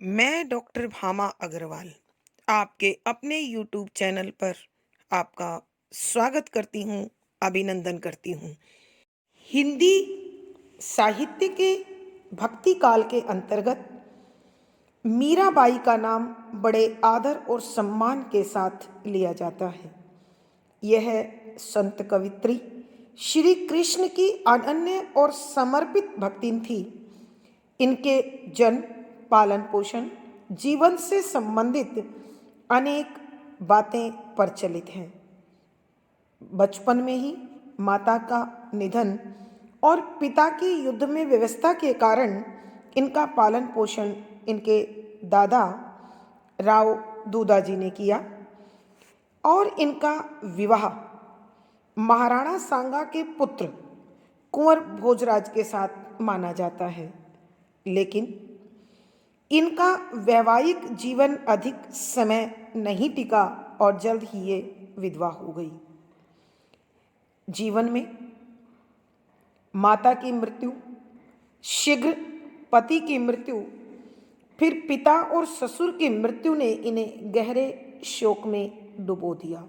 मैं डॉक्टर भामा अग्रवाल आपके अपने यूट्यूब चैनल पर आपका स्वागत करती हूँ, अभिनंदन करती हूँ। हिंदी साहित्य के भक्ति काल के अंतर्गत मीराबाई का नाम बड़े आदर और सम्मान के साथ लिया जाता है। यह संत कवित्री श्री कृष्ण की अनन्य और समर्पित भक्तिन थी। इनके जन्म, पालन पोषण, जीवन से संबंधित अनेक बातें प्रचलित हैं। बचपन में ही माता का निधन और पिता की युद्ध में व्यवस्था के कारण इनका पालन पोषण इनके दादा राव दूदाजी ने किया और इनका विवाह महाराणा सांगा के पुत्र कुंवर भोजराज के साथ माना जाता है। लेकिन इनका वैवाहिक जीवन अधिक समय नहीं टिका और जल्द ही ये विधवा हो गई। जीवन में माता की मृत्यु, शीघ्र पति की मृत्यु, फिर पिता और ससुर की मृत्यु ने इन्हें गहरे शोक में डुबो दिया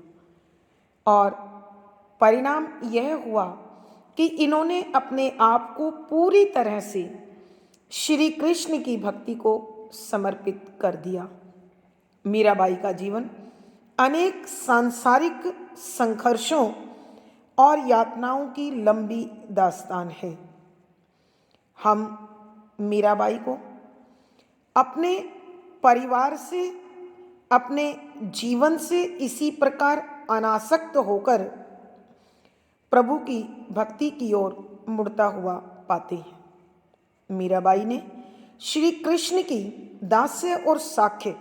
और परिणाम यह हुआ कि इन्होंने अपने आप को पूरी तरह से श्री कृष्ण की भक्ति को समर्पित कर दिया। मीराबाई का जीवन अनेक सांसारिक संघर्षों और यातनाओं की लंबी दास्तान है। हम मीराबाई को अपने परिवार से, अपने जीवन से इसी प्रकार अनासक्त होकर प्रभु की भक्ति की ओर मुड़ता हुआ पाते हैं। मीराबाई ने श्री कृष्ण की दास्य और साख्य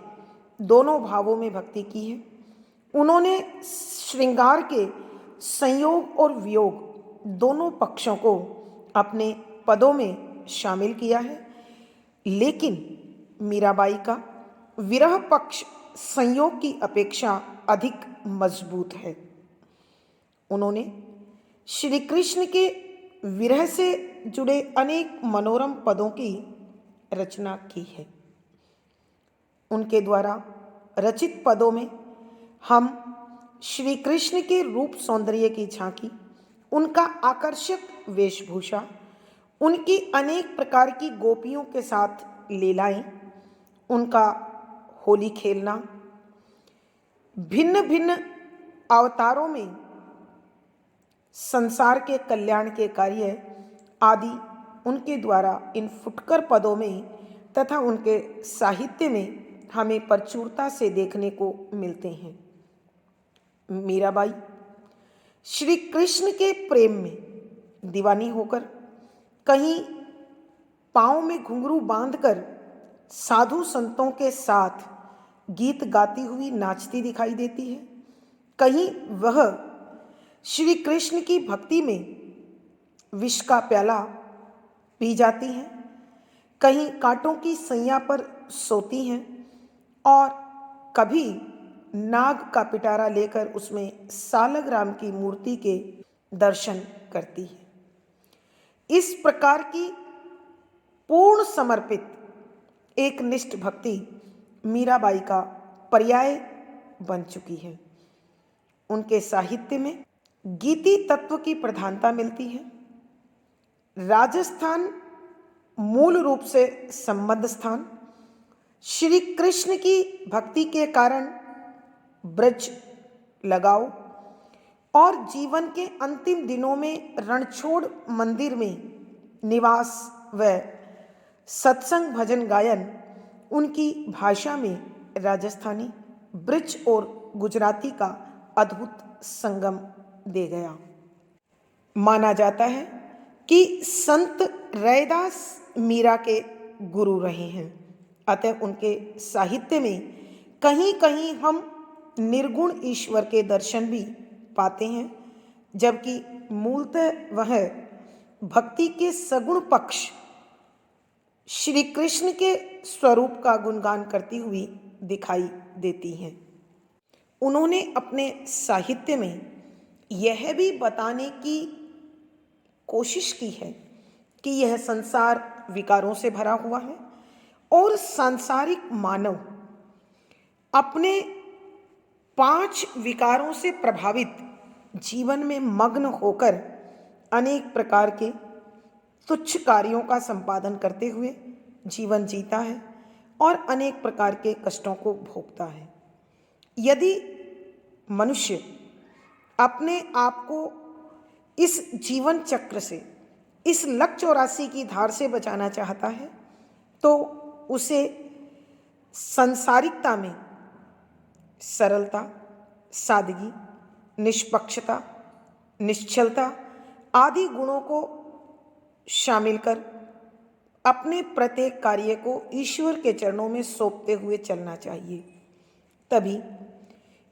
दोनों भावों में भक्ति की है। उन्होंने श्रृंगार के संयोग और वियोग दोनों पक्षों को अपने पदों में शामिल किया है। लेकिन मीराबाई का विरह पक्ष संयोग की अपेक्षा अधिक मजबूत है। उन्होंने श्री कृष्ण के विरह से जुड़े अनेक मनोरम पदों की रचना की है। उनके द्वारा रचित पदों में हम श्री कृष्ण के रूप सौंदर्य की झांकी, उनका आकर्षक वेशभूषा, उनकी अनेक प्रकार की गोपियों के साथ लीलाएं, उनका होली खेलना, भिन्न भिन्न अवतारों में संसार के कल्याण के कार्य आदि उनके द्वारा इन फुटकर पदों में तथा उनके साहित्य में हमें प्रचुरता से देखने को मिलते हैं। मीराबाई श्री कृष्ण के प्रेम में दीवानी होकर कहीं पाँव में घुंघरू बांधकर साधु संतों के साथ गीत गाती हुई नाचती दिखाई देती है। कहीं वह श्री कृष्ण की भक्ति में विष का प्याला पी जाती हैं, कहीं कांटों की सैया पर सोती हैं और कभी नाग का पिटारा लेकर उसमें सालग्राम की मूर्ति के दर्शन करती है। इस प्रकार की पूर्ण समर्पित एक निष्ठ भक्ति मीराबाई का पर्याय बन चुकी है। उनके साहित्य में गीति तत्व की प्रधानता मिलती है। राजस्थान मूल रूप से संबद्ध स्थान, श्री कृष्ण की भक्ति के कारण ब्रज लगाओ और जीवन के अंतिम दिनों में रणछोड़ मंदिर में निवास व सत्संग भजन गायन उनकी भाषा में राजस्थानी, ब्रिज और गुजराती का अद्भुत संगम दे गया। माना जाता है कि संत रैदास मीरा के गुरु रहे हैं। अतः उनके साहित्य में कहीं कहीं हम निर्गुण ईश्वर के दर्शन भी पाते हैं, जबकि मूलतः वह भक्ति के सगुण पक्ष श्री कृष्ण के स्वरूप का गुणगान करती हुई दिखाई देती हैं। उन्होंने अपने साहित्य में यह भी बताने की कोशिश की है कि यह संसार विकारों से भरा हुआ है और सांसारिक मानव अपने 5 विकारों से प्रभावित जीवन में मग्न होकर अनेक प्रकार के तुच्छ कार्यों का संपादन करते हुए जीवन जीता है और अनेक प्रकार के कष्टों को भोगता है। यदि मनुष्य अपने आप को इस जीवन चक्र से, इस लक 84 की धार से बचाना चाहता है, तो उसे सांसारिकता में सरलता, सादगी, निष्पक्षता, निश्चलता आदि गुणों को शामिल कर अपने प्रत्येक कार्य को ईश्वर के चरणों में सौंपते हुए चलना चाहिए। तभी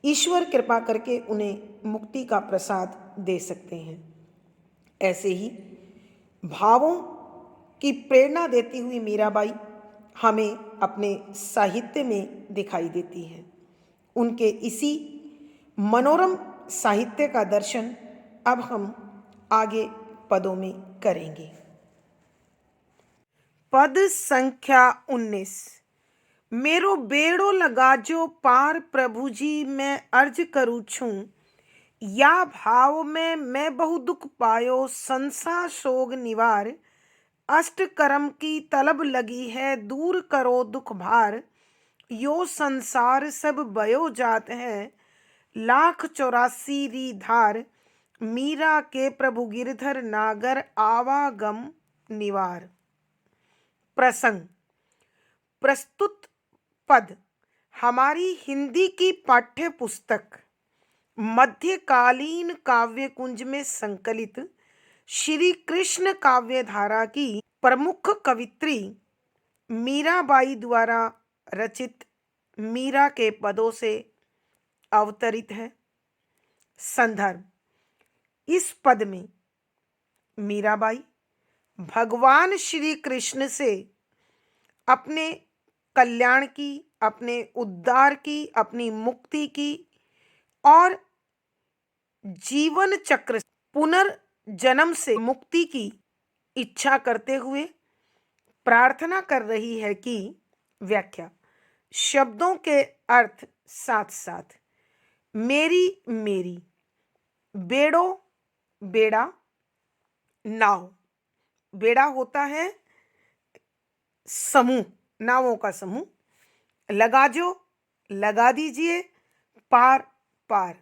ईश्वर कृपा करके उन्हें मुक्ति का प्रसाद दे सकते हैं। ऐसे ही भावों की प्रेरणा देती हुई मीराबाई हमें अपने साहित्य में दिखाई देती है। उनके इसी मनोरम साहित्य का दर्शन अब हम आगे पदों में करेंगे। पद संख्या 19। मेरो बेड़ो लगाजो पार प्रभु जी मैं अर्ज करूँ छूं, या भाव में मैं बहु दुख पायो संसार शोग निवार, अष्ट कर्म की तलब लगी है दूर करो दुख भार, यो संसार सब बयो जात है 1,84 री धार, मीरा के प्रभु गिरधर नागर आवागम निवार। प्रसंग। प्रस्तुत पद हमारी हिंदी की पाठ्य पुस्तक मध्यकालीन काव्य कुंज में संकलित श्री कृष्ण काव्य धारा की प्रमुख कवित्री मीराबाई द्वारा रचित मीरा के पदों से अवतरित है। संदर्भ। इस पद में मीराबाई भगवान श्री कृष्ण से अपने कल्याण की, अपने उद्धार की, अपनी मुक्ति की और जीवन चक्र पुनर्जन्म से मुक्ति की इच्छा करते हुए प्रार्थना कर रही है कि व्याख्या। शब्दों के अर्थ साथ साथ। मेरी मेरी, बेड़ो बेड़ा, नाव। बेड़ा होता है समूह, नावों का समूह। लगाजो लगा दीजिए, पार पार,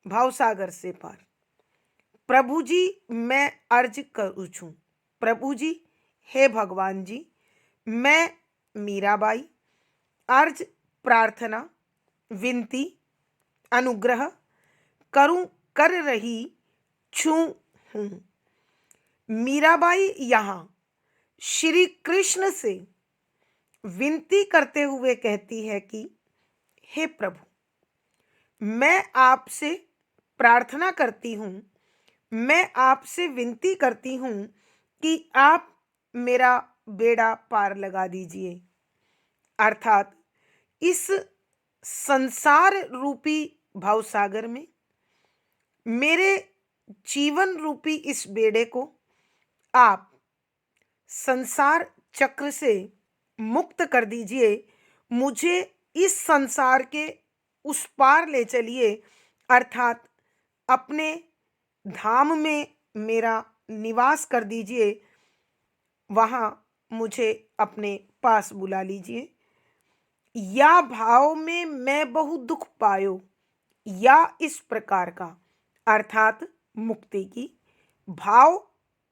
भावसागर से पार। प्रभु जी मैं अर्ज करूँ छूं, प्रभु जी हे भगवान जी, मैं मीराबाई अर्ज प्रार्थना, विनती, अनुग्रह करूं कर रही छूं हूं। मीराबाई यहाँ श्री कृष्ण से विनती करते हुए कहती है कि हे प्रभु, मैं आपसे प्रार्थना करती हूँ, मैं आपसे विनती करती हूँ कि आप मेरा बेड़ा पार लगा दीजिए। अर्थात इस संसार रूपी भवसागर में मेरे जीवन रूपी इस बेड़े को आप संसार चक्र से मुक्त कर दीजिए, मुझे इस संसार के उस पार ले चलिए, अर्थात अपने धाम में मेरा निवास कर दीजिए, वहाँ मुझे अपने पास बुला लीजिए। या भाव में मैं बहु दुख पायो, या इस प्रकार का, अर्थात मुक्ति की, भाव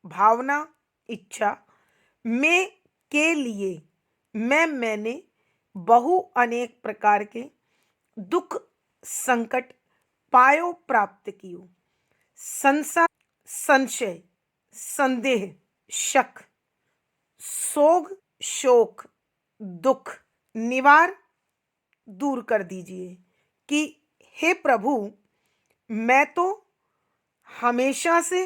भावना इच्छा में के लिए मैंने बहु अनेक प्रकार के दुख संकट पायो प्राप्त कियो। संसार संशय संदेह शक सोग शोक दुख निवार दूर कर दीजिए कि हे प्रभु, मैं तो हमेशा से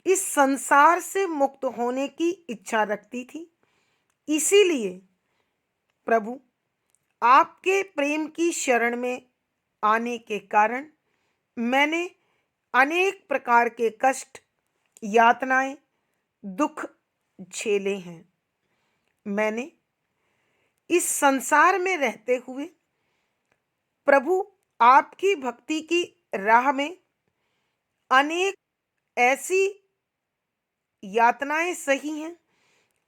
इस संसार से मुक्त होने की इच्छा रखती थी, इसीलिए प्रभु आपके प्रेम की शरण में आने के कारण मैंने अनेक प्रकार के कष्ट, यातनाएं, दुख झेले हैं। मैंने इस संसार में रहते हुए प्रभु आपकी भक्ति की राह में अनेक ऐसी यातनाएं सही हैं,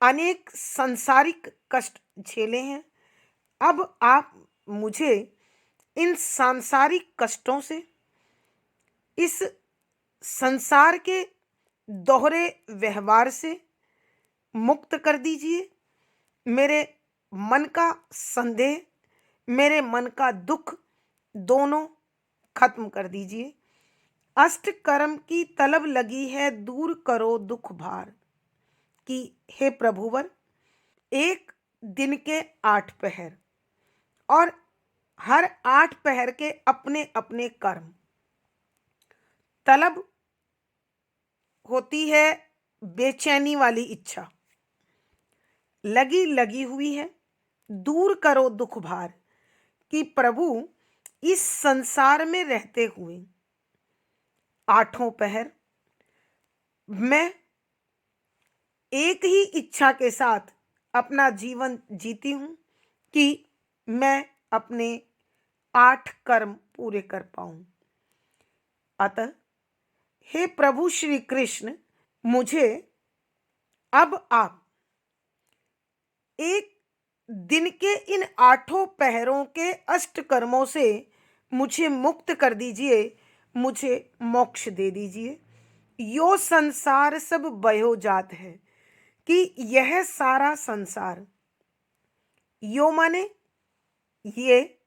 अनेक सांसारिक कष्ट झेले हैं। अब आप मुझे इन सांसारिक कष्टों से, इस संसार के दोहरे व्यवहार से मुक्त कर दीजिए। मेरे मन का संदेह, मेरे मन का दुख दोनों खत्म कर दीजिए। अष्ट कर्म की तलब लगी है, दूर करो दुख भार। कि हे प्रभुवर, एक दिन के 8 पहर और हर 8 पहर के अपने अपने कर्म, तलब होती है बेचैनी वाली इच्छा, लगी लगी हुई है, दूर करो दुख भार। कि प्रभु इस संसार में रहते हुए 8 पहर मैं एक ही इच्छा के साथ अपना जीवन जीती हूं कि मैं अपने 8 कर्म पूरे कर पाऊं। अतः हे प्रभु श्री कृष्ण, मुझे अब आप एक दिन के इन 8 पहरों के अष्ट कर्मों से मुझे मुक्त कर दीजिए, मुझे मोक्ष दे दीजिए। यो संसार सब भयो जात है। कि यह सारा संसार, यो माने ये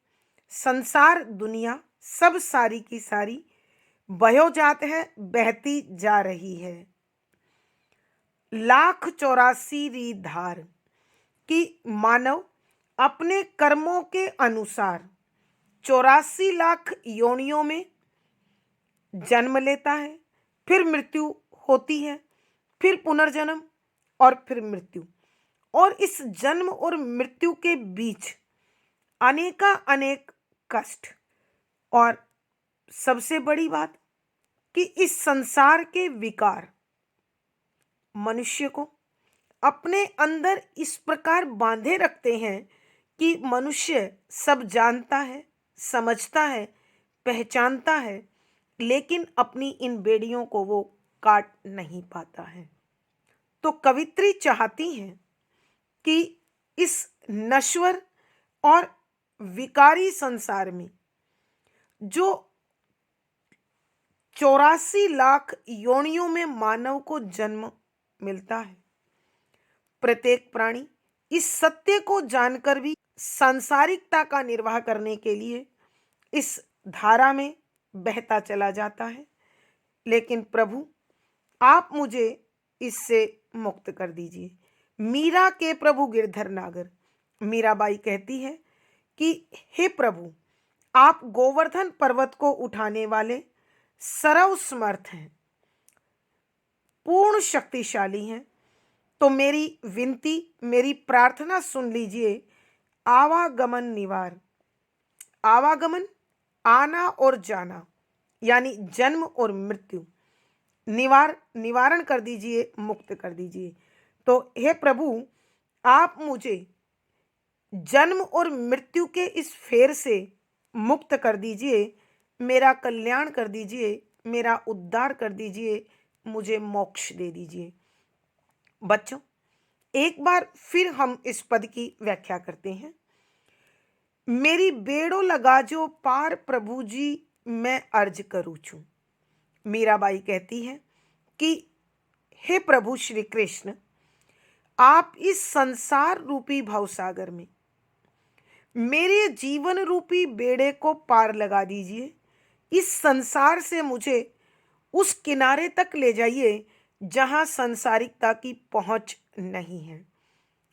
संसार दुनिया सब सारी की सारी बहो जात है, बहती जा रही है। 1,84 री धार। कि मानव अपने कर्मों के अनुसार 84 लाख योनियों में जन्म लेता है, फिर मृत्यु होती है, फिर पुनर्जन्म और फिर मृत्यु। और इस जन्म और मृत्यु के बीच अनेका अनेक कष्ट। और सबसे बड़ी बात कि इस संसार के विकार मनुष्य को अपने अंदर इस प्रकार बांधे रखते हैं कि मनुष्य सब जानता है, समझता है, पहचानता है, लेकिन अपनी इन बेड़ियों को वो काट नहीं पाता है। तो कवित्री चाहती हैं कि इस नश्वर और विकारी संसार में जो 84 लाख योनियों में मानव को जन्म मिलता है, प्रत्येक प्राणी इस सत्य को जानकर भी सांसारिकता का निर्वाह करने के लिए इस धारा में बहता चला जाता है। लेकिन प्रभु, आप मुझे इससे मुक्त कर दीजिए। मीरा के प्रभु गिरधर नागर, मीराबाई कहती है कि हे प्रभु, आप गोवर्धन पर्वत को उठाने वाले सर्वसमर्थ हैं, पूर्ण शक्तिशाली हैं। तो मेरी विनती, मेरी प्रार्थना सुन लीजिए। आवागमन निवार, आवागमन आना और जाना, यानी जन्म और मृत्यु निवारण कर दीजिए, मुक्त कर दीजिए। तो हे प्रभु, आप मुझे जन्म और मृत्यु के इस फेर से मुक्त कर दीजिए, मेरा कल्याण कर दीजिए, मेरा उद्धार कर दीजिए, मुझे मोक्ष दे दीजिए। बच्चों, एक बार फिर हम इस पद की व्याख्या करते हैं। मेरी बेड़ो लगा जो पार प्रभु जी, मैं अर्ज करूँ छू। मीराबाई कहती है कि हे प्रभु श्री कृष्ण, आप इस संसार रूपी भवसागर में मेरे जीवन रूपी बेड़े को पार लगा दीजिए। इस संसार से मुझे उस किनारे तक ले जाइए जहां सांसारिकता की पहुंच नहीं है।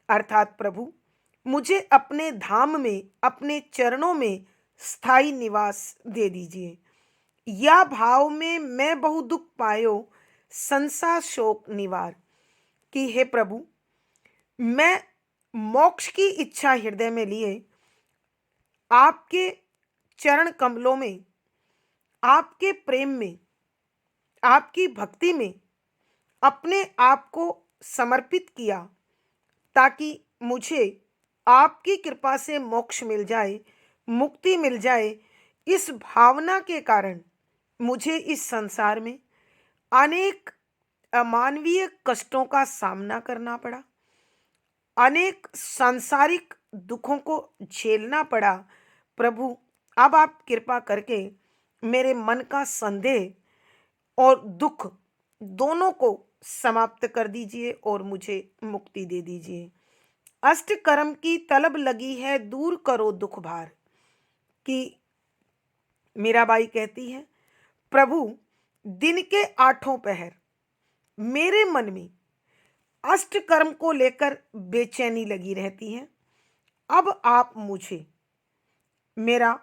अर्थात प्रभु, मुझे अपने धाम में, अपने चरणों में स्थायी निवास दे दीजिए। या भाव में मैं बहु दुख पायो, संसार शोक निवार। कि हे प्रभु, मैं मोक्ष की इच्छा हृदय में लिए आपके चरण कमलों में, आपके प्रेम में, आपकी भक्ति में अपने आप को समर्पित किया, ताकि मुझे आपकी कृपा से मोक्ष मिल जाए, मुक्ति मिल जाए, इस भावना के कारण मुझे इस संसार में अनेक अमानवीय कष्टों का सामना करना पड़ा, अनेक सांसारिक दुखों को झेलना पड़ा। प्रभु, अब आप कृपा करके मेरे मन का संदेह और दुख दोनों को समाप्त कर दीजिए और मुझे मुक्ति दे दीजिए। अष्टकर्म की तलब लगी है, दूर करो दुख भार। कि मीराबाई कहती है, प्रभु, दिन के 8 पहर मेरे मन में अष्टकर्म को लेकर बेचैनी लगी रहती है। अब आप मुझे मेरा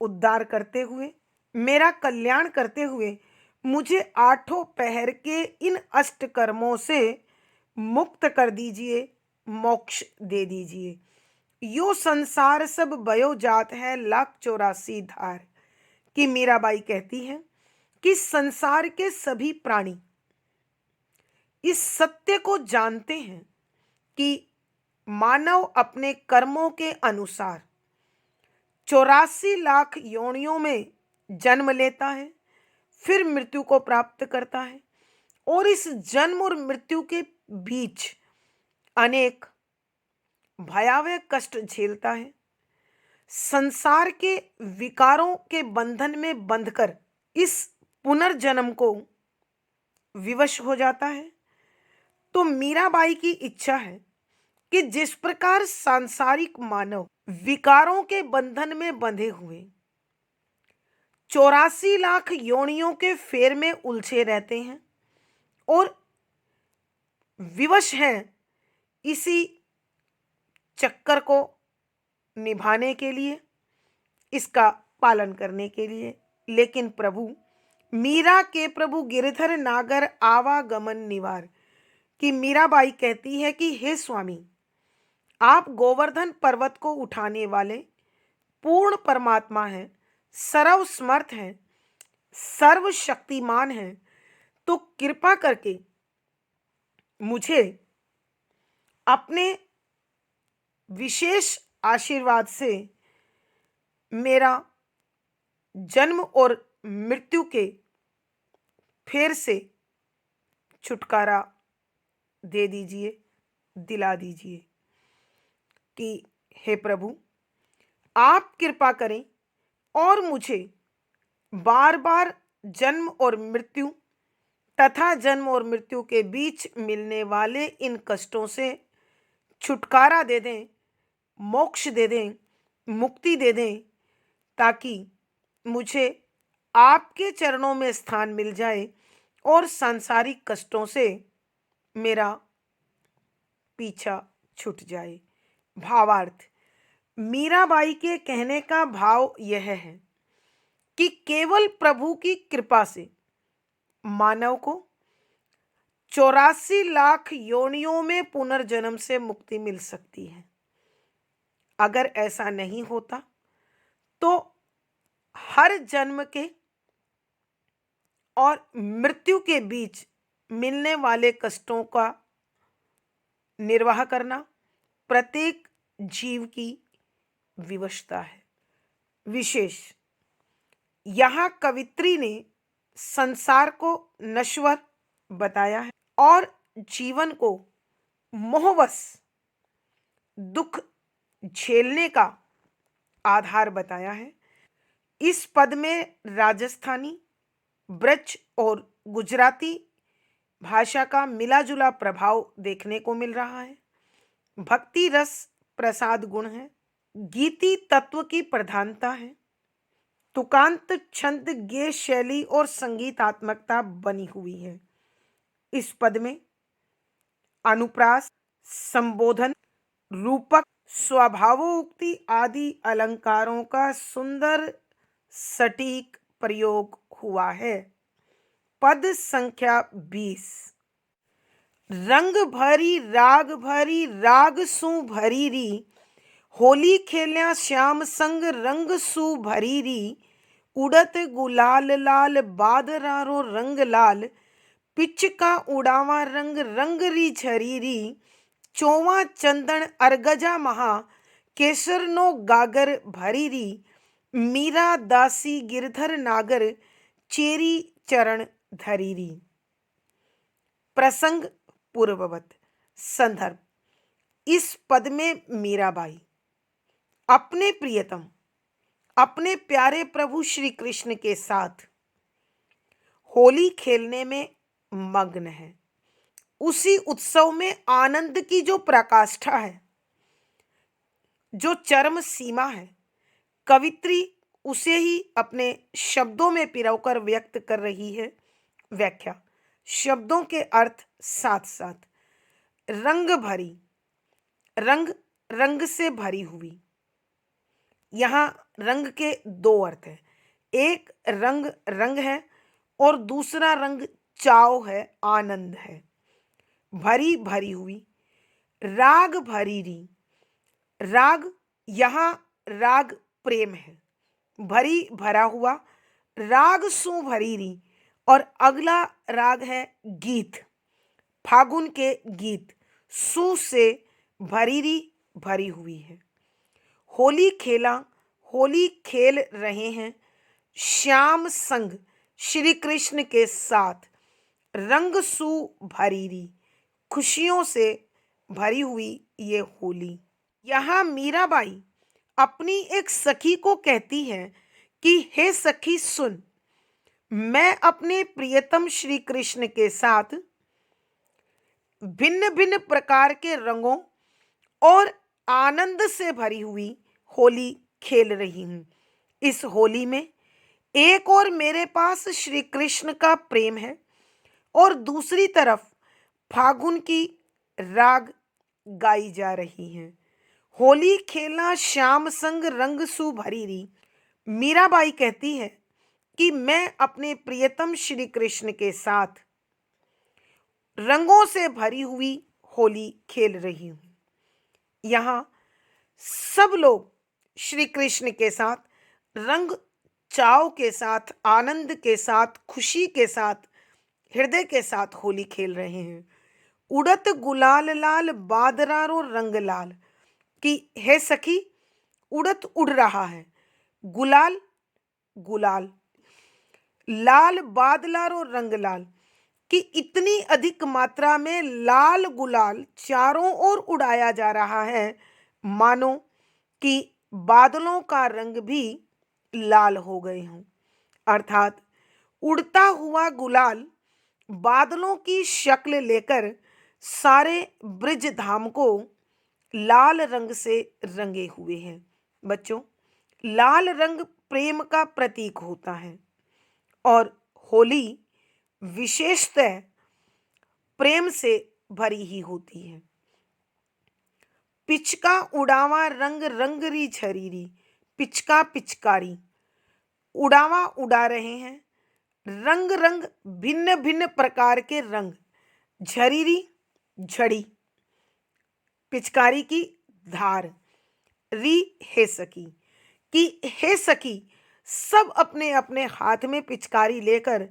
उद्धार करते हुए, मेरा कल्याण करते हुए मुझे 8 पहर के इन अष्टकर्मों से मुक्त कर दीजिए, मोक्ष दे दीजिए। यो संसार सब भयो जात है, 1,84 धार। कि मीराबाई कहती है कि संसार के सभी प्राणी इस सत्य को जानते हैं कि मानव अपने कर्मों के अनुसार 84 लाख योनियों में जन्म लेता है, फिर मृत्यु को प्राप्त करता है और इस जन्म और मृत्यु के बीच अनेक भयावह कष्ट झेलता है। संसार के विकारों के बंधन में बंधकर इस पुनर्जन्म को विवश हो जाता है। तो मीराबाई की इच्छा है कि जिस प्रकार सांसारिक मानव विकारों के बंधन में बंधे हुए 84 लाख योनियों के फेर में उलझे रहते हैं और विवश हैं इसी चक्कर को निभाने के लिए, इसका पालन करने के लिए, लेकिन प्रभु, मीरा के प्रभु गिरधर नागर आवागमन निवार। कि मीराबाई कहती है कि हे स्वामी, आप गोवर्धन पर्वत को उठाने वाले पूर्ण परमात्मा हैं, सर्वसमर्थ हैं, सर्वशक्तिमान हैं, तो कृपा करके मुझे अपने विशेष आशीर्वाद से मेरा जन्म और मृत्यु के फेर से छुटकारा दे दीजिए, दिला दीजिए। कि हे प्रभु, आप कृपा करें और मुझे बार बार जन्म और मृत्यु तथा जन्म और मृत्यु के बीच मिलने वाले इन कष्टों से छुटकारा दे दें, मोक्ष दे दें, मुक्ति दे दें, ताकि मुझे आपके चरणों में स्थान मिल जाए और सांसारिक कष्टों से मेरा पीछा छूट जाए। भावार्थ, मीराबाई के कहने का भाव यह है कि केवल प्रभु की कृपा से मानव को 84 लाख योनियों में पुनर्जन्म से मुक्ति मिल सकती है। अगर ऐसा नहीं होता तो हर जन्म के और मृत्यु के बीच मिलने वाले कष्टों का निर्वाह करना प्रत्येक जीव की विवशता है। विशेष यहाँ कवित्री ने संसार को नश्वर बताया है और जीवन को मोहवश दुख झेलने का आधार बताया है। इस पद में राजस्थानी, ब्रज और गुजराती भाषा का मिलाजुला प्रभाव देखने को मिल रहा है। भक्ति रस प्रसाद गुण है, गीति तत्व की प्रधानता है, तुकांत छंद गेय शैली और संगीतात्मकता बनी हुई है। इस पद में अनुप्रास, संबोधन, रूपक, स्वभावोक्ति आदि अलंकारों का सुंदर सटीक प्रयोग हुआ है। पद संख्या 20। रंग भरी राग सु भरी री, होली खेल्या श्याम संग रंग सु भरी री, उड़त गुलाल लाल बादरारो रंग लाल, पिच का उड़ावा रंग रंग री झरी री, चौवा चंदन अरगजा महा, केसरनो गागर भरीरी, मीरा दासी गिरधर नागर, चेरी चरण धरीरी। प्रसंग पूर्ववत। संदर्भ। इस पद में मीराबाई अपने प्रियतम, अपने प्यारे प्रभु श्री कृष्ण के साथ होली खेलने में मग्न है। उसी उत्सव में आनंद की जो प्रकाष्ठा है, जो चरम सीमा है, कवित्री उसे ही अपने शब्दों में पिरोकर व्यक्त कर रही है। व्याख्या। शब्दों के अर्थ साथ साथ। रंग भरी, रंग, रंग से भरी हुई। यहाँ रंग के दो अर्थ हैं। एक रंग रंग है और दूसरा रंग चाव है, आनंद है। भरी भरी हुई। राग भरीरी, राग, यहाँ राग प्रेम है। भरी भरा हुआ, राग सु भरीरी, और अगला राग है गीत, फागुन के गीत, सु से भरीरी भरी हुई है। होली खेला, होली खेल रहे हैं श्याम संग श्री कृष्ण के साथ, रंग सु भरीरी, खुशियों से भरी हुई ये होली। यहाँ मीराबाई अपनी एक सखी को कहती है कि हे सखी सुन, मैं अपने प्रियतम श्री कृष्ण के साथ भिन्न भिन्न प्रकार के रंगों और आनंद से भरी हुई होली खेल रही हूँ। इस होली में एक और मेरे पास श्री कृष्ण का प्रेम है और दूसरी तरफ फागुन की राग गाई जा रही हैं। होली खेलना श्याम संग रंग सु भरीरी। मीराबाई कहती है कि मैं अपने प्रियतम श्री कृष्ण के साथ रंगों से भरी हुई होली खेल रही हूँ। यहाँ सब लोग श्री कृष्ण के साथ रंग चाव के साथ, आनंद के साथ, खुशी के साथ, हृदय के साथ होली खेल रहे हैं। उड़त गुलाल लाल बादरारो रंग लाल, कि हे सखी उड़त उड़ रहा है गुलाल, गुलाल लाल बादलारो रंग लाल, कि इतनी अधिक मात्रा में लाल गुलाल चारों ओर उड़ाया जा रहा है मानो कि बादलों का रंग भी लाल हो गए हों। अर्थात उड़ता हुआ गुलाल बादलों की शक्ल लेकर सारे ब्रिज धाम को लाल रंग से रंगे हुए हैं। बच्चों, लाल रंग प्रेम का प्रतीक होता है और होली विशेषतः प्रेम से भरी ही होती है। पिचका उड़ावा रंग रंगरी झरीरी, पिचका पिचकारी, उड़ावा उड़ा रहे हैं रंग रंग, भिन्न भिन्न प्रकार के रंग, झरीरी झड़ी, पिचकारी की धार, री हे सखी, कि हे सखी सब अपने अपने हाथ में पिचकारी लेकर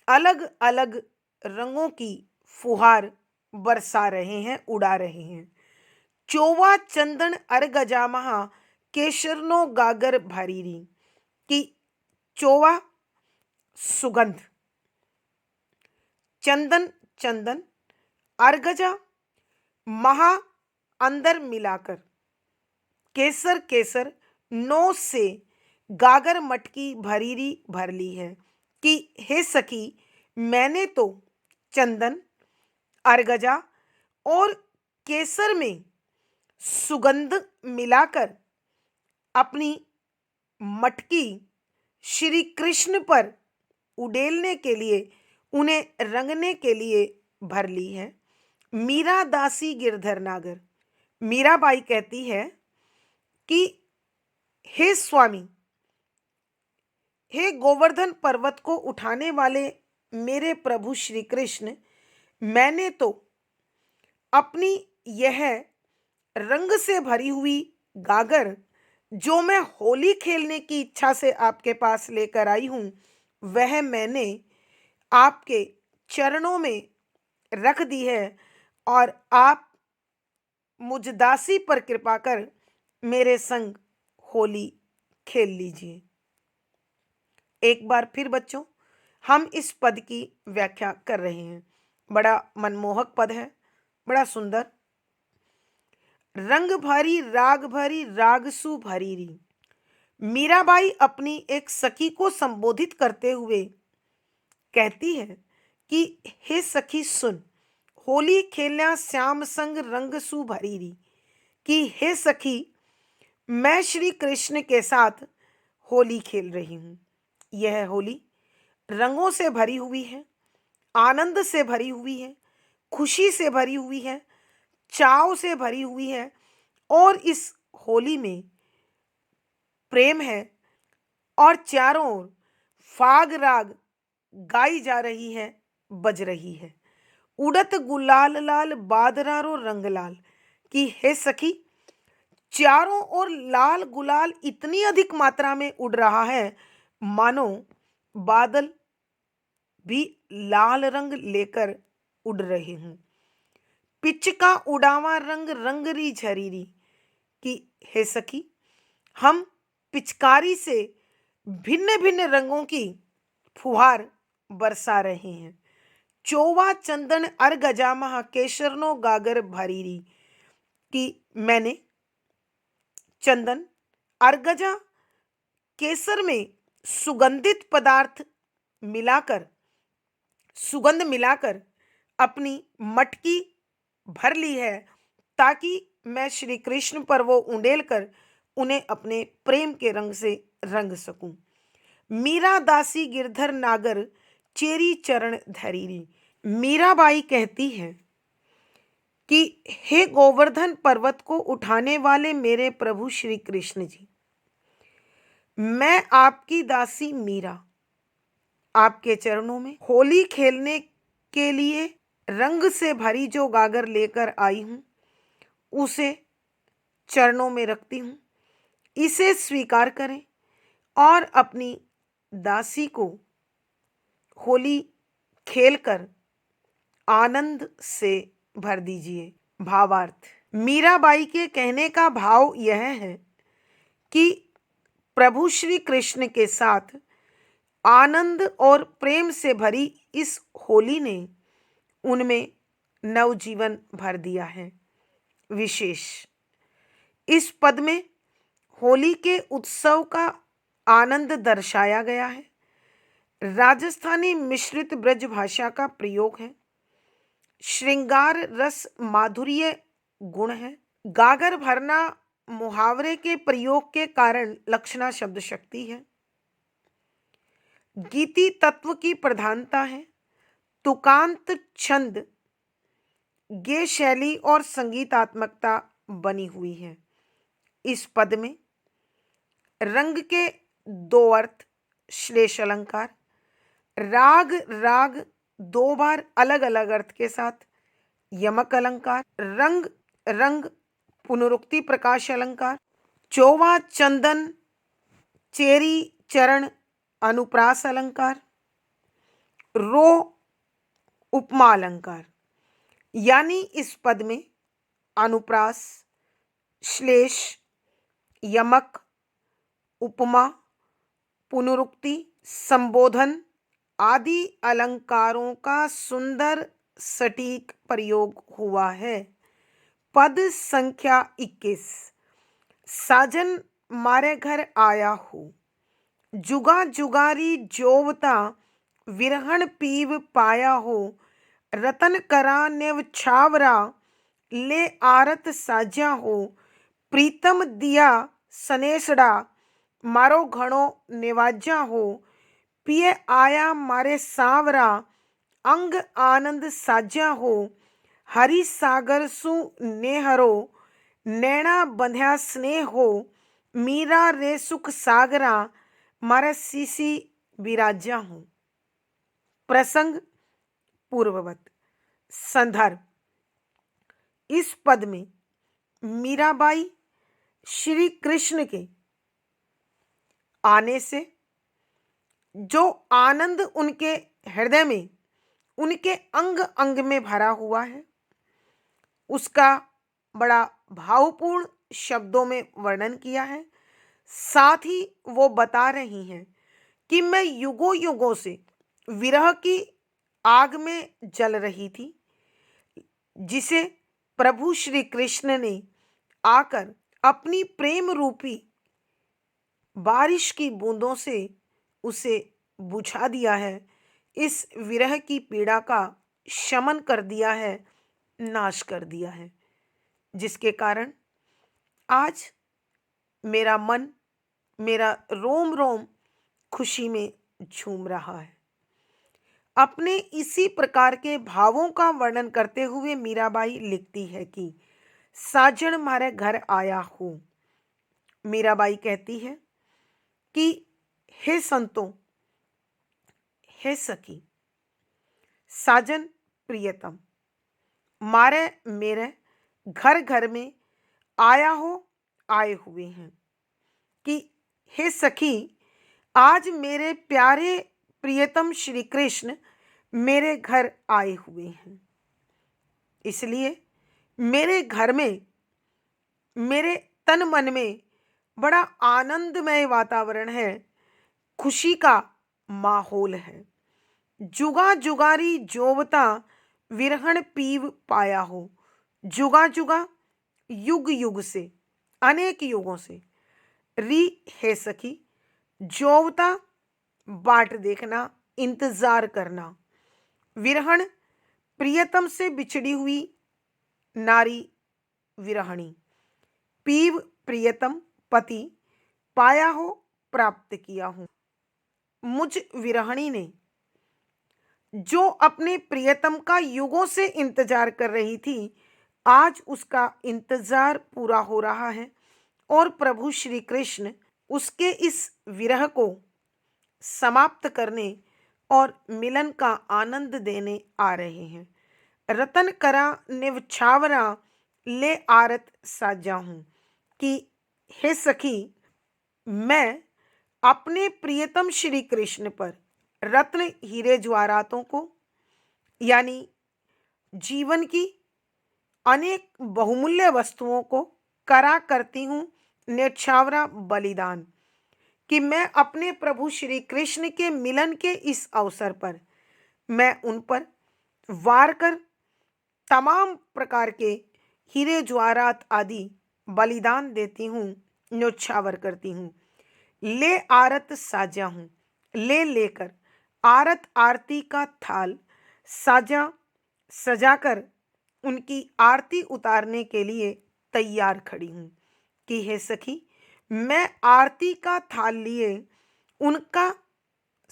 अलग अलग रंगों की फुहार बरसा रहे हैं, उड़ा रहे हैं। चौवा चंदन अरगजा महा, केशरनो गागर भरीरी, कि चौवा सुगंध, चंदन चंदन, अर्गजा महा अंदर मिलाकर, केसर केसर, नो से गागर मटकी भरीरी भर ली है, कि हे सखी मैंने तो चंदन, अर्गजा और केसर में सुगंध मिलाकर अपनी मटकी श्री कृष्ण पर उडेलने के लिए, उन्हें रंगने के लिए भर ली है। मीरा दासी गिरधर नागर, मीराबाई कहती है कि हे स्वामी, हे गोवर्धन पर्वत को उठाने वाले मेरे प्रभु श्री कृष्ण, मैंने तो अपनी यह रंग से भरी हुई गागर जो मैं होली खेलने की इच्छा से आपके पास लेकर आई हूँ, वह मैंने आपके चरणों में रख दी है और आप मुझ दासी पर कृपा कर मेरे संग होली खेल लीजिए। एक बार फिर बच्चों हम इस पद की व्याख्या कर रहे हैं। बड़ा मनमोहक पद है, बड़ा सुंदर। रंग भरी राग भरी रागसु भरी री। मीराबाई अपनी एक सखी को संबोधित करते हुए कहती है कि हे सखी सुन, होली खेलना श्याम संग रंग सु भरी री। कि हे सखी, मैं श्री कृष्ण के साथ होली खेल रही हूं। यह होली रंगों से भरी हुई है, आनंद से भरी हुई है, खुशी से भरी हुई है, चाव से भरी हुई है। और इस होली में प्रेम है और चारों ओर फाग राग गाई जा रही है, बज रही है। उड़त गुलाल लाल बादरारो रंग लाल। कि हे सखी, चारों ओर लाल गुलाल इतनी अधिक मात्रा में उड़ रहा है मानो बादल भी लाल रंग लेकर उड़ रहे हूं। पिच का उड़ावा रंग रंगरी झरीरी। कि हे सखी, हम पिचकारी से भिन्न भिन्न रंगों की फुहार बरसा रहे हैं। चौवा चंदन अर गजामह केशरनो गागर भरीरी। कि मैंने चंदन अर्गजा केसर में सुगंधित पदार्थ मिलाकर सुगंध मिलाकर अपनी मटकी भर ली है, ताकि मैं श्री कृष्ण पर वो उंडेल कर उन्हें अपने प्रेम के रंग से रंग सकूं। मीरा दासी गिरधर नागर चेरी चरण धरीरी। मीराबाई कहती है कि हे गोवर्धन पर्वत को उठाने वाले मेरे प्रभु श्री कृष्ण जी, मैं आपकी दासी मीरा आपके चरणों में होली खेलने के लिए रंग से भरी जो गागर लेकर आई हूं, उसे चरणों में रखती हूं। इसे स्वीकार करें और अपनी दासी को होली खेलकर आनंद से भर दीजिए। भावार्थ, मीराबाई के कहने का भाव यह है कि प्रभु श्री कृष्ण के साथ आनंद और प्रेम से भरी इस होली ने उनमें नवजीवन भर दिया है। विशेष इस पद में होली के उत्सव का आनंद दर्शाया गया है। राजस्थानी मिश्रित ब्रज भाषा का प्रयोग है। श्रृंगार रस माधुर्य गुण है। गागर भरना मुहावरे के प्रयोग के कारण लक्षणा शब्द शक्ति है। गीति तत्व की प्रधानता है। तुकांत छंद गे शैली और संगीतात्मकता बनी हुई है। इस पद में रंग के दो अर्थ, श्लेष अलंकार, राग राग दो बार अलग अलग अर्थ के साथ यमक अलंकार, रंग रंग पुनरुक्ति प्रकाश अलंकार, चौवा चंदन चेरी चरण अनुप्रास अलंकार, रो उपमा अलंकार। यानी इस पद में अनुप्रास, श्लेष, यमक, उपमा, पुनरुक्ति, संबोधन आदि अलंकारों का सुंदर सटीक प्रयोग हुआ है। पद संख्या 21। साजन मारे घर आया हो, जुगा जुगारी जोवता विरहण पीव पाया हो, रतन करा नेव छावरा ले आरत साज्या हो, प्रीतम दिया सनेसड़ा मारो घणो निवाज्या हो, पिए आया मारे सांवरा अंग आनंद साज्या हो, हरि सागर सु नेहरो नैना बंध्या स्नेह हो, मीरा रे सुख सागरा मारे सीसी विराज्या हो। प्रसंग पूर्ववत। संदर्भ, इस पद में मीराबाई श्री कृष्ण के आने से जो आनंद उनके हृदय में, उनके अंग अंग में भरा हुआ है, उसका बड़ा भावपूर्ण शब्दों में वर्णन किया है। साथ ही वो बता रही हैं कि मैं युगों युगों से विरह की आग में जल रही थी, जिसे प्रभु श्री कृष्ण ने आकर अपनी प्रेम रूपी बारिश की बूंदों से उसे बुझा दिया है। इस विरह की पीड़ा का शमन कर दिया है, नाश कर दिया है, जिसके कारण आज मेरा मन, मेरा रोम रोम खुशी में झूम रहा है। अपने इसी प्रकार के भावों का वर्णन करते हुए मीराबाई लिखती है कि साजन मारे घर आया हूँ। मीराबाई कहती है कि हे संतों, हे सखी, साजन प्रियतम, मारे मेरे घर घर में आया हो, आए हुए हैं। कि हे सखी, आज मेरे प्यारे प्रियतम श्री कृष्ण मेरे घर आए हुए हैं, इसलिए मेरे घर में, मेरे तन मन में बड़ा आनंदमय वातावरण है, खुशी का माहौल है। जुगा जुगारी जोवता विरहण पीव पाया हो। जुगा जुगा युग युग से, अनेक युगों से। री है सखी, जोवता बाट देखना, इंतजार करना। विरहण प्रियतम से बिछड़ी हुई नारी विरहणी। पीव प्रियतम पति, पाया हो, प्राप्त किया हूं। मुझ विरहणी ने, जो अपने प्रियतम का युगों से इंतजार कर रही थी, आज उसका इंतजार पूरा हो रहा है और प्रभु श्री कृष्ण उसके इस विरह को समाप्त करने और मिलन का आनंद देने आ रहे हैं। रतन करा निवछावरा ले आरत साजा हूं। कि हे सखी, मैं अपने प्रियतम श्री कृष्ण पर रत्न हीरे ज्वारातों को, यानी जीवन की अनेक बहुमूल्य वस्तुओं को करा करती हूँ न्यौछावरा बलिदान। कि मैं अपने प्रभु श्री कृष्ण के मिलन के इस अवसर पर मैं उन पर वार कर तमाम प्रकार के हीरे ज्वारात आदि बलिदान देती हूँ, न्यौछावर करती हूँ। ले आरत साजा हूँ, ले लेकर, आरत आरती का थाल, साजा सजाकर उनकी आरती उतारने के लिए तैयार खड़ी हूँ। कि हे सखी, मैं आरती का थाल लिए उनका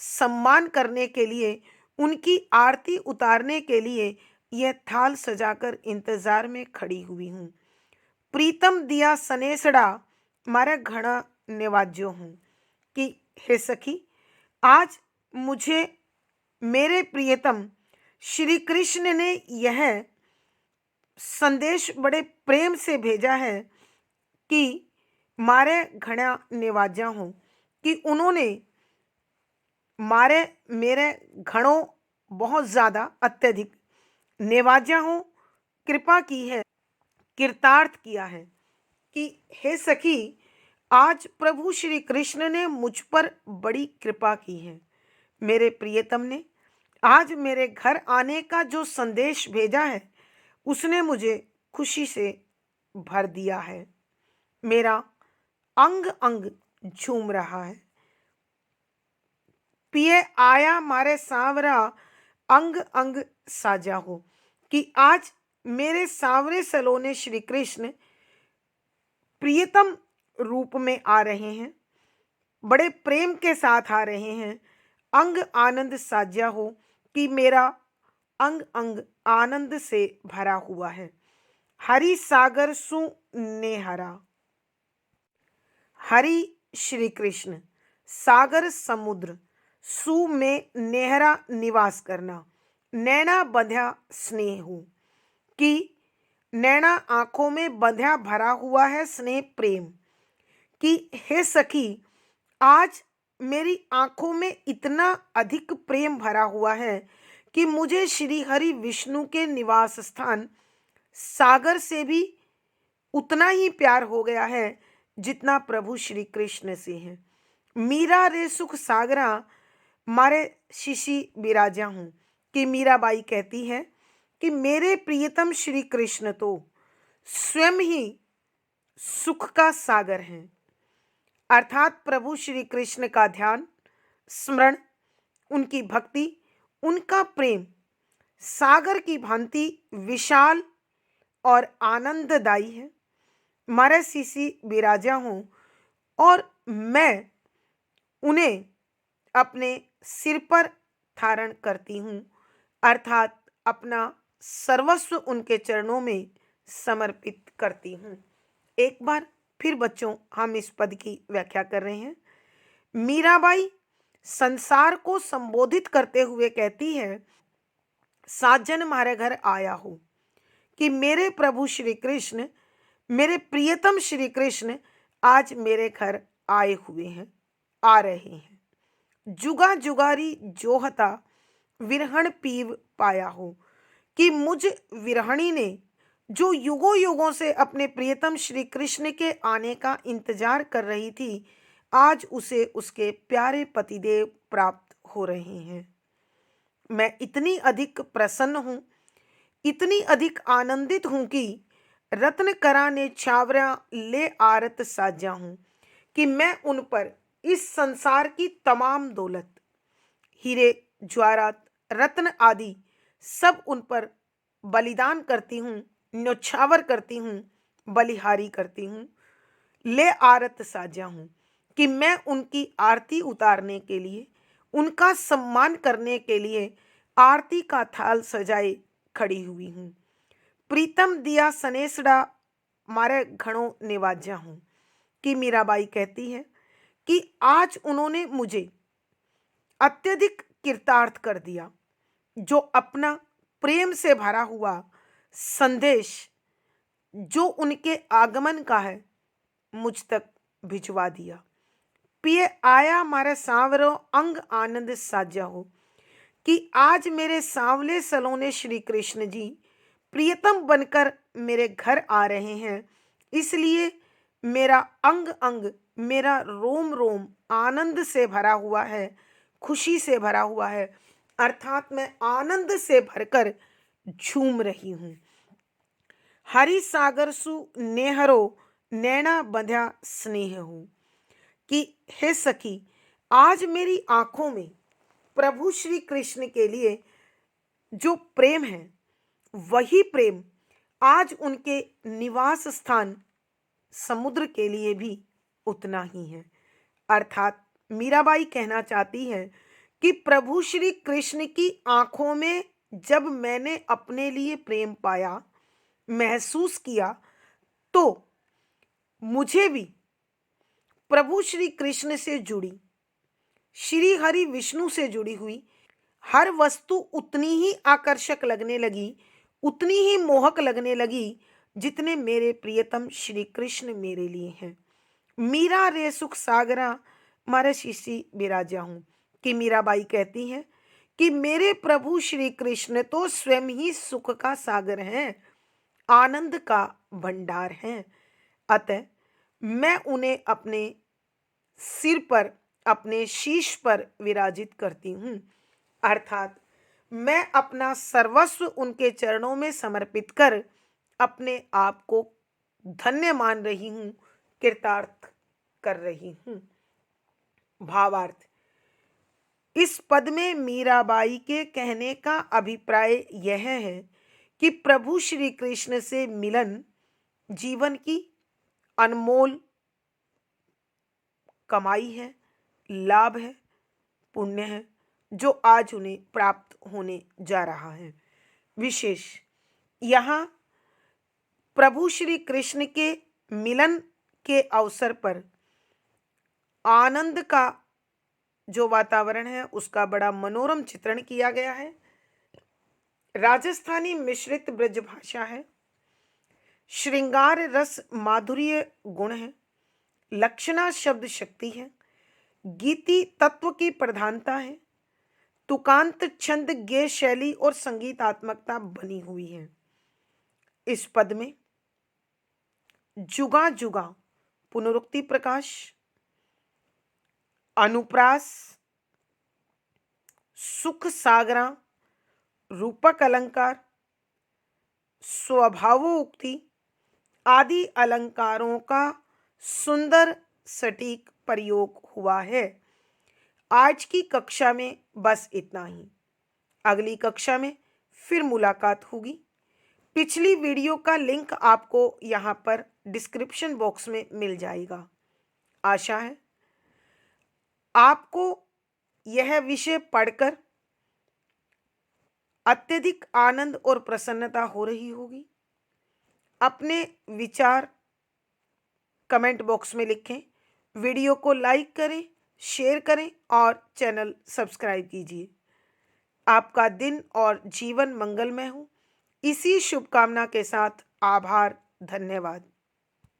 सम्मान करने के लिए, उनकी आरती उतारने के लिए यह थाल सजाकर इंतजार में खड़ी हुई हूँ। प्रीतम दिया सनेसड़ा मारा घड़ा निवाज्यो हूँ। कि हे सखी, आज मुझे मेरे प्रियतम श्री कृष्ण ने यह संदेश बड़े प्रेम से भेजा है कि मारे घड़ा निवाजा हूँ। कि उन्होंने मारे मेरे घड़ों बहुत ज़्यादा अत्यधिक निवाजा हूँ, कृपा की है, कृतार्थ किया है। कि हे सखी, आज प्रभु श्री कृष्ण ने मुझ पर बड़ी कृपा की है। मेरे प्रियतम ने आज मेरे घर आने का जो संदेश भेजा है, उसने मुझे खुशी से भर दिया है। मेरा अंग अंग झूम रहा है। पिए आया मारे सांवरा अंग अंग साजा हो। कि आज मेरे सांवरे सलोने श्री कृष्ण प्रियतम रूप में आ रहे हैं, बड़े प्रेम के साथ आ रहे हैं। अंग आनंद साजा हो। कि मेरा अंग अंग आनंद से भरा हुआ है। हरि सागर सु नेहरा। हरि श्री कृष्ण, सागर समुद्र, सु में नेहरा निवास करना, नैना बंध्या स्नेह हूँ। कि नैना आंखों में बंध्या भरा हुआ है स्नेह प्रेम। कि हे सखी, आज मेरी आंखों में इतना अधिक प्रेम भरा हुआ है कि मुझे श्री हरि विष्णु के निवास स्थान सागर से भी उतना ही प्यार हो गया है जितना प्रभु श्री कृष्ण से है। मीरा रे सुख सागरा मारे शिशि बिराजा हूँ, कि मीराबाई कहती है कि मेरे प्रियतम श्री कृष्ण तो स्वयं ही सुख का सागर हैं। अर्थात प्रभु श्री कृष्ण का ध्यान, स्मरण, उनकी भक्ति, उनका प्रेम सागर की भांति विशाल और आनंददायी है। मारे शिशि बिराजा हूँ और मैं उन्हें अपने सिर पर धारण करती हूँ, अर्थात अपना सर्वस्व उनके चरणों में समर्पित करती हूँ। एक बार फिर बच्चों हम इस पद की व्याख्या कर रहे हैं। मीराबाई संसार को संबोधित करते हुए कहती है, साजन हमारे घर आया हो, कि मेरे प्रभु श्री कृष्ण, मेरे प्रियतम श्री कृष्ण आज मेरे घर आए हुए हैं, आ रहे हैं। जुगा जुगारी जोहता विरहण पीव पाया हो, कि मुझ विरहणी ने जो युगों युगों से अपने प्रियतम श्री कृष्ण के आने का इंतजार कर रही थी, आज उसे उसके प्यारे पतिदेव प्राप्त हो रहे हैं। मैं इतनी अधिक प्रसन्न हूँ, इतनी अधिक आनंदित हूँ कि रत्न करा ने छावरा ले आरत साजा हूँ, कि मैं उन पर इस संसार की तमाम दौलत, हीरे ज्वारात रत्न आदि सब उन पर बलिदान करती हूँ, न्योछावर करती हूँ, बलिहारी करती हूँ। ले आरत साजा हूँ, कि मैं उनकी आरती उतारने के लिए, उनका सम्मान करने के लिए आरती का थाल सजाए खड़ी हुई हूँ। प्रीतम दिया सनेसड़ा मारे घणों निवाजा हूँ, कि मीराबाई कहती है कि आज उन्होंने मुझे अत्यधिक कृतार्थ कर दिया, जो अपना प्रेम से भरा हुआ संदेश जो उनके आगमन का है मुझ तक भिजवा दिया। पिए आया मारे सांवरो अंग आनंद साजा हो, कि आज मेरे सांवले सलोने श्री कृष्ण जी प्रियतम बनकर मेरे घर आ रहे हैं, इसलिए मेरा अंग अंग, मेरा रोम रोम आनंद से भरा हुआ है, खुशी से भरा हुआ है, अर्थात मैं आनंद से भरकर झूम रही हूँ। हरि सागर सु नेहरो नैना बंध्या स्नेह हूँ, कि हे सखी, आज मेरी आंखों में प्रभु श्री कृष्ण के लिए जो प्रेम है, वही प्रेम आज उनके निवास स्थान समुद्र के लिए भी उतना ही है। अर्थात मीराबाई कहना चाहती है कि प्रभु श्री कृष्ण की आंखों में जब मैंने अपने लिए प्रेम पाया, महसूस किया, तो मुझे भी प्रभु श्री कृष्ण से जुड़ी, श्री हरि विष्णु से जुड़ी हुई हर वस्तु उतनी ही आकर्षक लगने लगी, उतनी ही मोहक लगने लगी, जितने मेरे प्रियतम श्री कृष्ण मेरे लिए हैं। मीरा रे सुख सागरा मारे शिशि बिराजा हूँ, कि मीराबाई कहती हैं कि मेरे प्रभु श्री कृष्ण तो स्वयं ही सुख का सागर हैं, आनंद का भंडार हैं। अतः मैं उन्हें अपने सिर पर, अपने शीश पर विराजित करती हूँ, अर्थात मैं अपना सर्वस्व उनके चरणों में समर्पित कर अपने आप को धन्य मान रही हूँ, कृतार्थ कर रही हूँ। भावार्थ, इस पद में मीराबाई के कहने का अभिप्राय यह है कि प्रभु श्री कृष्ण से मिलन जीवन की अनमोल कमाई है, लाभ है, पुण्य है, जो आज उन्हें प्राप्त होने जा रहा है। विशेष यहाँ प्रभु श्री कृष्ण के मिलन के अवसर पर आनंद का जो वातावरण है उसका बड़ा मनोरम चित्रण किया गया है। राजस्थानी मिश्रित ब्रज भाषा है, श्रृंगार रस माधुर्य गुण है, लक्षणा शब्द शक्ति है, गीति तत्व की प्रधानता है, तुकांत छंद गेय शैली और संगीतात्मकता बनी हुई है। इस पद में जुगा जुगा पुनरुक्ति प्रकाश, अनुप्रास, सुख सागरा, रूपक अलंकार, स्वभावोक्ति आदि अलंकारों का सुंदर सटीक प्रयोग हुआ है। आज की कक्षा में बस इतना ही। अगली कक्षा में फिर मुलाकात होगी। पिछली वीडियो का लिंक आपको यहाँ पर डिस्क्रिप्शन बॉक्स में मिल जाएगा। आशा है आपको यह विषय पढ़कर अत्यधिक आनंद और प्रसन्नता हो रही होगी। अपने विचार कमेंट बॉक्स में लिखें, वीडियो को लाइक करें, शेयर करें और चैनल सब्सक्राइब कीजिए। आपका दिन और जीवन मंगलमय हो, इसी शुभकामना के साथ आभार, धन्यवाद।